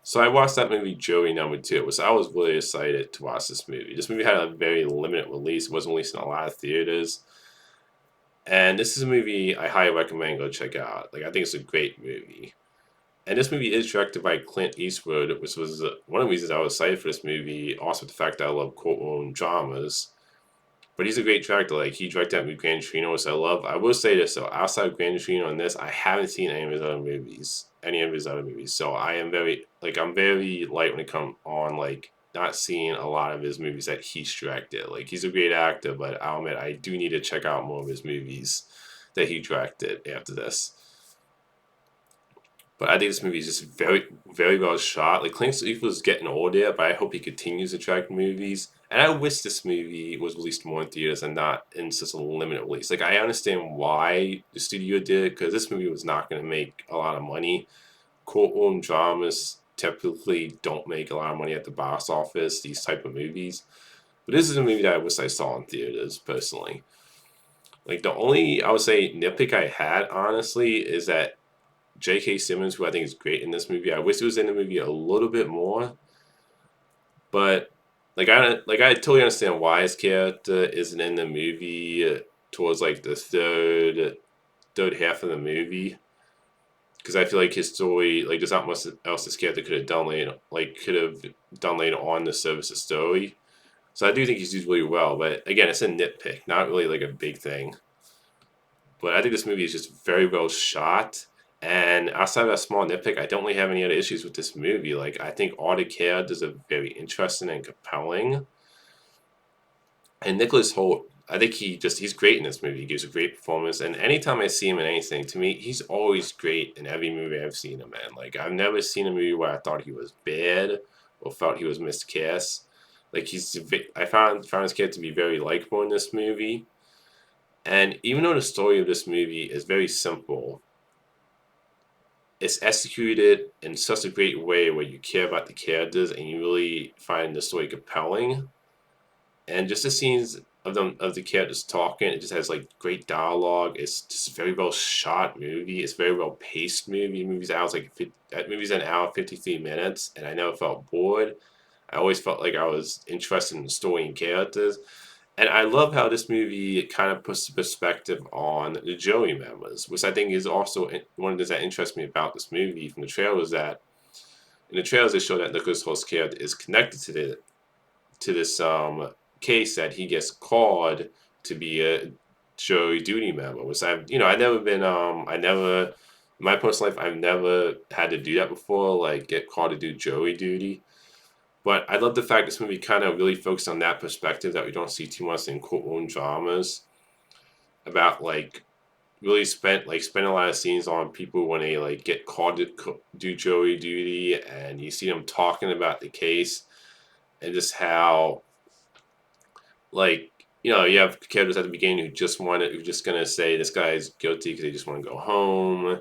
So I watched that movie Joey #2. So I was really excited to watch this movie. This movie had a very limited release. It wasn't released in a lot of theaters. And this is a movie I highly recommend go check out. Like I think it's a great movie. And this movie is directed by Clint Eastwood, which was one of the reasons I was excited for this movie. Also, the fact that I love courtroom dramas. But he's a great director. Like he directed that movie Gran Torino, which I love. I will say this though, outside of Gran Torino and this, I haven't seen any of his other movies. Any of his other movies. So I am I'm very light when it comes on like not seeing a lot of his movies that he's directed. Like he's a great actor, but I'll admit I do need to check out more of his movies that he directed after this. But I think this movie is just very, very well shot. Like Clint Eastwood's getting older, but I hope he continues to direct movies. And I wish this movie was released more in theaters and not in such a limited release. Like I understand why the studio did it because this movie was not going to make a lot of money. Courtroom dramas typically don't make a lot of money at the box office. These type of movies, but this is a movie that I wish I saw in theaters personally. Like the only I would say nitpick I had honestly is that J.K. Simmons, who I think is great in this movie. I wish he was in the movie a little bit more, but I totally understand why his character isn't in the movie towards like the third half of the movie because I feel like his story like there's not much else this character could have done later on to service the story. So I do think he's used really well, but again, it's a nitpick, not really like a big thing. But I think this movie is just very well shot. And outside of that small nitpick, I don't really have any other issues with this movie. Like, I think all the characters are very interesting and compelling. And Nicholas Holt, I think he's great in this movie. He gives a great performance. And anytime I see him in anything, to me, he's always great in every movie I've seen him in. Like, I've never seen a movie where I thought he was bad or felt he was miscast. Like, I found his character to be very likable in this movie. And even though the story of this movie is very simple, it's executed in such a great way where you care about the characters and you really find the story compelling. And just the scenes of the characters talking, it just has like great dialogue. It's just a very well shot movie. It's a very well paced movie. Movie's an hour 53 minutes, and I never felt bored. I always felt like I was interested in the story and characters. And I love how this movie kind of puts the perspective on the Joey members, which I think is also one of the things that interests me about this movie from the trailers. That in the trailers they show that Nicholas Holt's character is connected to this case that he gets called to be a jury duty member. Which I've never been I never in my personal life I've never had to do that before, like get called to do jury duty. But I love the fact this movie kind of really focused on that perspective that we don't see too much in courtroom dramas about like really spend a lot of scenes on people when they like get called to do jury duty and you see them talking about the case and just how like you have characters at the beginning who's just gonna say this guy's guilty because they just want to go home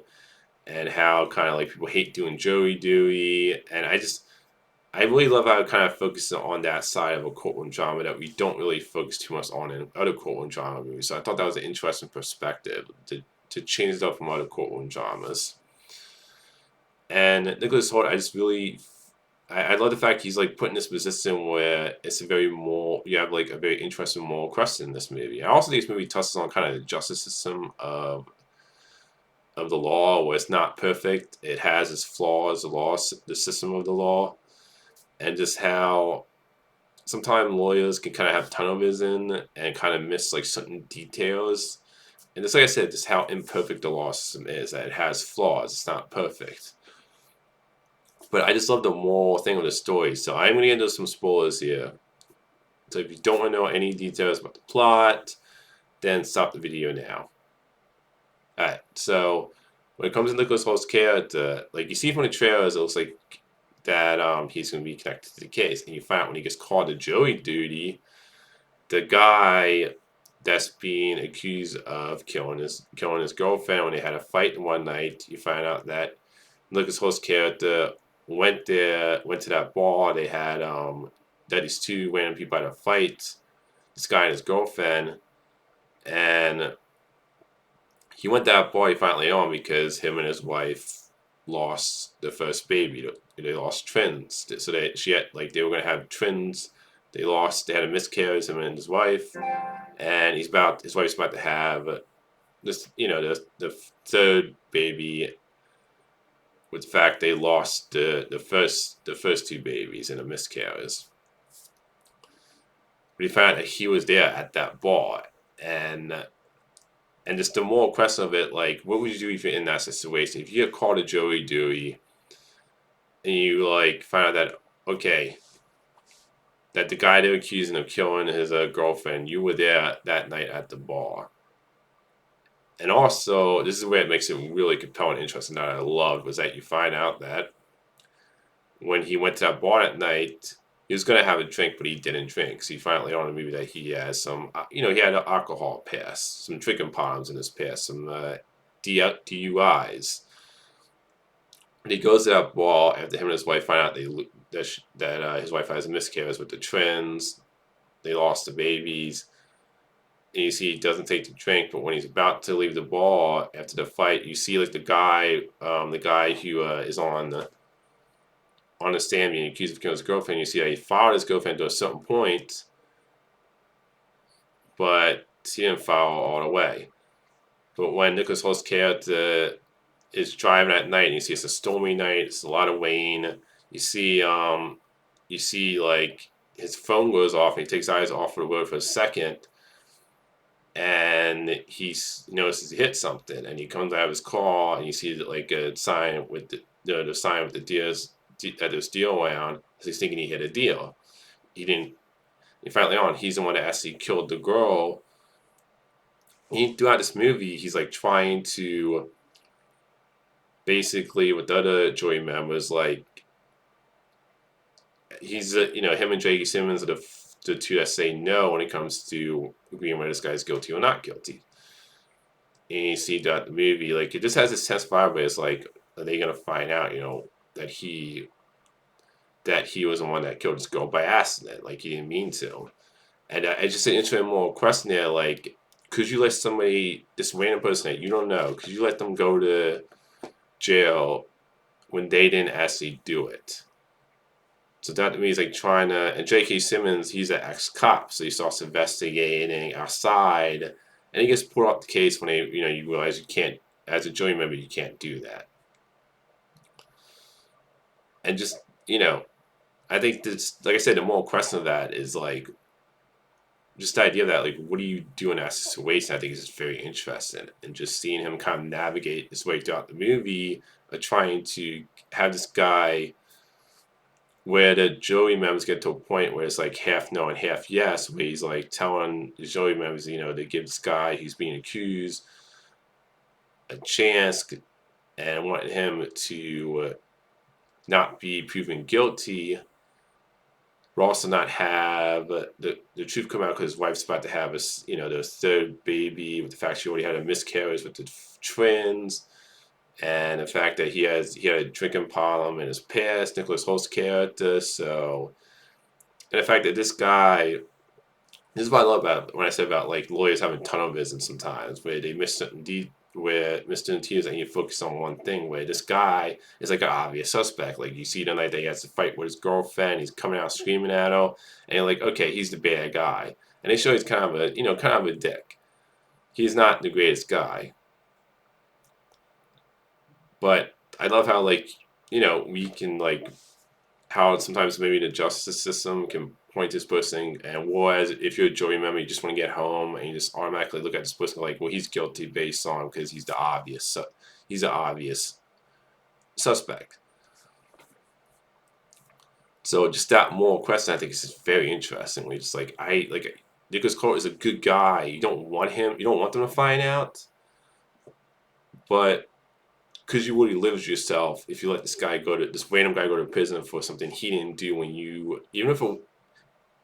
and how kind of like people hate doing jury duty and I really love how it kind of focuses on that side of a courtroom drama that we don't really focus too much on in other courtroom drama movies. So I thought that was an interesting perspective to change it up from other courtroom dramas. And Nicholas Hoult, I love the fact he's like put in this position where you have like a very interesting moral question in this movie. I also think this movie touches on kind of the justice system of the law, where it's not perfect. It has its flaws, the system of the law, and just how sometimes lawyers can kind of have tunnel vision and kind of miss like certain details. And just like I said, just how imperfect the law system is, that it has flaws. It's not perfect. But I just love the moral thing of the story. So I'm going to get into some spoilers here. So if you don't want to know any details about the plot, then stop the video now. Alright, so when it comes to Nicholas Holt's character, like you see from the trailers, it looks like that he's going to be connected to the case. And you find out when he gets called to jury duty, the guy that's being accused of killing his girlfriend when they had a fight one night, you find out that Nicholas Holt's character went to that bar. They had that these two random people had a fight, this guy and his girlfriend, and he went to that bar. He finally on because him and his wife lost their first baby they lost twins. So they were gonna have twins. They had a miscarriage, him and his wife, and his wife's about to have this, the third baby. With the fact they lost the first two babies in a miscarriage. But he found that he was there at that bar, and and just the moral question of it, like, what would you do if you're in that situation? If you get called a Joey Dewey, and you like find out that, okay, that the guy they're accusing of killing his girlfriend, you were there that night at the bar. And also, this is where it makes it really compelling and interesting that I loved, was that you find out that when he went to that bar at night, he was going to have a drink, but he didn't drink. So you find out later on in the movie that he has some, he had an alcohol past, some drinking problems in his past, some DUIs. And he goes to that bar after him and his wife find out that his wife has a miscarriage with the twins. They lost the babies. And you see he doesn't take the drink, but when he's about to leave the bar after the fight, you see like the guy who is on the stand being accused of killing his girlfriend. You see that he followed his girlfriend to a certain point, but he didn't follow all the way. But when Nicholas Holt's character is driving at night, and you see it's a stormy night, it's a lot of rain. You see like his phone goes off, and he takes his eyes off of the road for a second, and he notices he hit something, and he comes out of his car, and you see like a sign with the sign with the deers that there's deal around. So he's thinking he hit a deal. He didn't. And finally on, he's the one that actually killed the girl. Throughout this movie, he's like trying to basically with the other jury members, like he's him and J.K. Simmons are the two that say no when it comes to agreeing whether this guy's guilty or not guilty. And you see that the movie, like, it just has this tense vibe where it's like, are they gonna find out, that he was the one that killed this girl by accident, like he didn't mean to. And it's just an interesting moral question there, like, could you let somebody, this random person that you don't know, could you let them go to jail when they didn't actually do it? So that to me is like trying to, and J.K. Simmons, he's an ex-cop, so he starts investigating outside, and he gets pulled off the case when you realize you can't, as a jury member, you can't do that. And just, I think this, like I said, the moral question of that is like, just the idea of that, like, what do you do in that situation? I think is just very interesting, and just seeing him kind of navigate his way throughout the movie, trying to have this guy, where the jury members get to a point where it's like half no and half yes, where he's like telling the jury members, to give this guy who's being accused a chance, and wanting him to not be proven guilty, but also not have the truth come out, because his wife's about to have their third baby, with the fact she already had a miscarriage with the twins, and the fact that he had a drinking problem in his past, Nicholas Holt's character. So, and the fact that this guy, this is what I love about when I said about like lawyers having tunnel vision sometimes, where they miss certain where Mr. T is, and you focus on one thing, where this guy is like an obvious suspect. Like, you see the night that he has to fight with his girlfriend, he's coming out screaming at her, and you're like, okay, he's the bad guy. And they show he's kind of a dick. He's not the greatest guy. But I love how, like, we can, like, how sometimes maybe the justice system can point to this person, and whereas if you're a jury member, you just want to get home, and you just automatically look at this person like, well, he's guilty based on, because he's the obvious suspect. So just that moral question, I think, is just very interesting. We just Nicholas Colt is a good guy. You don't want them to find out, but because you already lived with yourself, if you let this random guy go to prison for something he didn't do,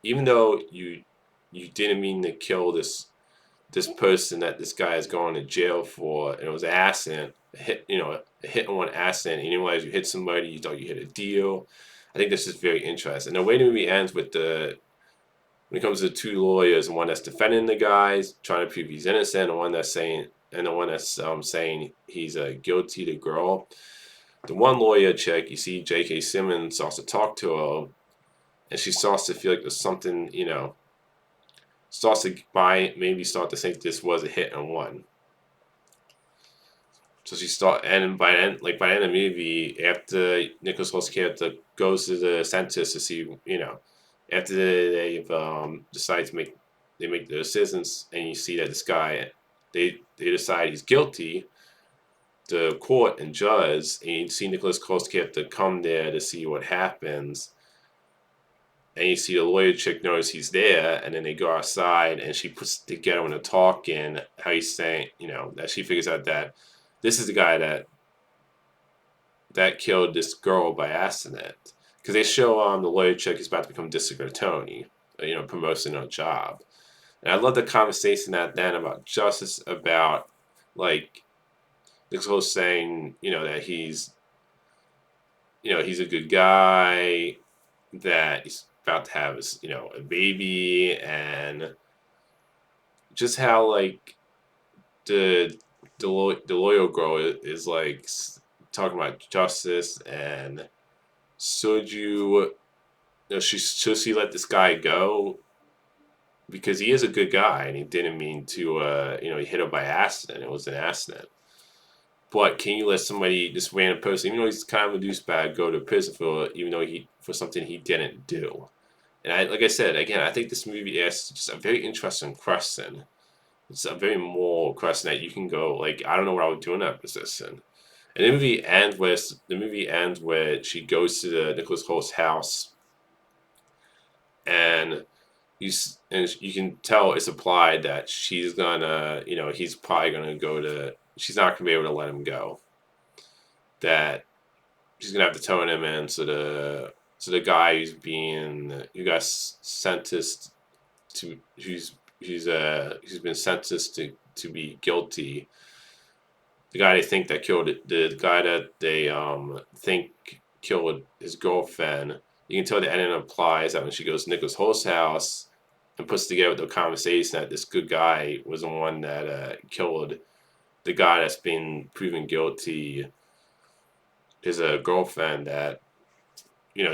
even though you didn't mean to kill this person that this guy is going to jail for, and it was an accident, a hit and run accident, and you didn't realize you hit somebody, you thought you hit a deal. I think this is very interesting. And the way the movie ends with when it comes to the two lawyers, and one that's defending the guys, trying to prove he's innocent, and the one that's saying he's guilty, the girl. the one lawyer chick, you see J.K. Simmons starts to talk to her, and she starts to feel like there's something, starts to maybe start to think this was a hit and one. So she start and by the end of the movie, after Nicholas Holt's character goes to the census to see, after they've decided to make their decisions, and you see that this guy, they decide he's guilty. The court and judge, and you see Nicholas Holt's character come there to see what happens, and you see the lawyer chick knows he's there, and then they go outside, and she puts together when they're talking how he's saying, that she figures out that this is the guy that killed this girl by accident. Because they show the lawyer chick is about to become district attorney, promoting her job. And I love the conversation that then about justice, about like Nicholas saying, that he's a good guy, that he's about to have his, a baby, and just how like the loyal girl is like talking about justice, and should should she let this guy go because he is a good guy and he didn't mean to he hit her by accident. It was an accident. But can you let somebody, this random person, even though he's kind of a douchebag, go to prison for something he didn't do? And like I said again, I think this movie asks just a very interesting question. It's a very moral question that you can go like, I don't know what I would do in that position. And the movie ends where she goes to the Nicholas Holt's house, and you can tell it's implied that she's gonna, he's probably gonna she's not gonna be able to let him go. That she's gonna have to turn him in. So the guy who got sentenced to, who's been sentenced to be guilty. The guy they think that killed it, the guy that they think killed his girlfriend. You can tell the ending implies that when she goes to Nicholas Holt's house and puts together the conversation that this good guy was the one that killed the guy that's been proven guilty, is a girlfriend that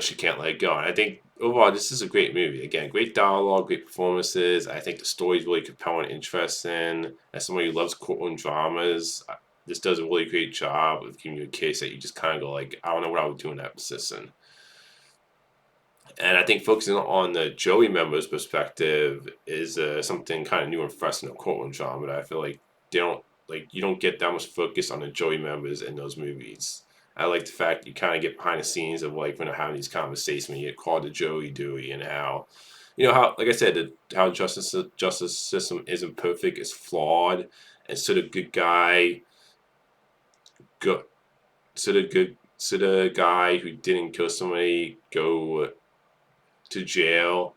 she can't let go. And I think overall this is a great movie. Again, great dialogue, great performances. I think the story is really compelling, interesting. As somebody who loves courtroom dramas, this does a really great job of giving you a case that you just kind of go like, I don't know what I would do in that position. And I think focusing on the Joey member's perspective is something kind of new and fresh in the courtroom drama. But I feel like you don't get that much focus on the Joey members in those movies. I like the fact you kind of get behind the scenes of like when they're having these conversations, when you get called the Joey Dewey, and how, how, like I said, how justice system isn't perfect, it's flawed, and so the good guy go so the guy who didn't kill somebody go to jail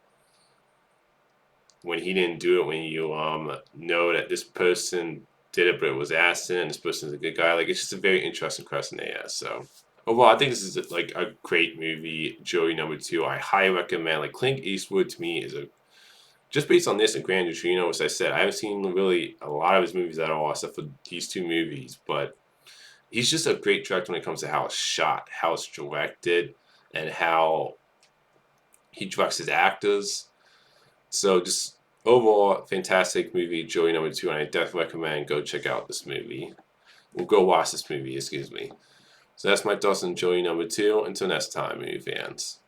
when he didn't do it, when you know that this person did it but it was accident and this person's a good guy. Like, it's just a very interesting question they ask. So overall, I think this is like a great movie. Joey #2, I highly recommend. Like, Clint Eastwood to me is just based on this and Gran Torino, as I said, I haven't seen really a lot of his movies at all except for these two movies, but he's just a great director when it comes to how it's shot, how it's directed, and how he directs his actors. So just overall, fantastic movie, Joey #2, and I definitely recommend go check out this movie. We'll go watch this movie, excuse me. So that's my thoughts on Joey #2. Until next time, movie fans.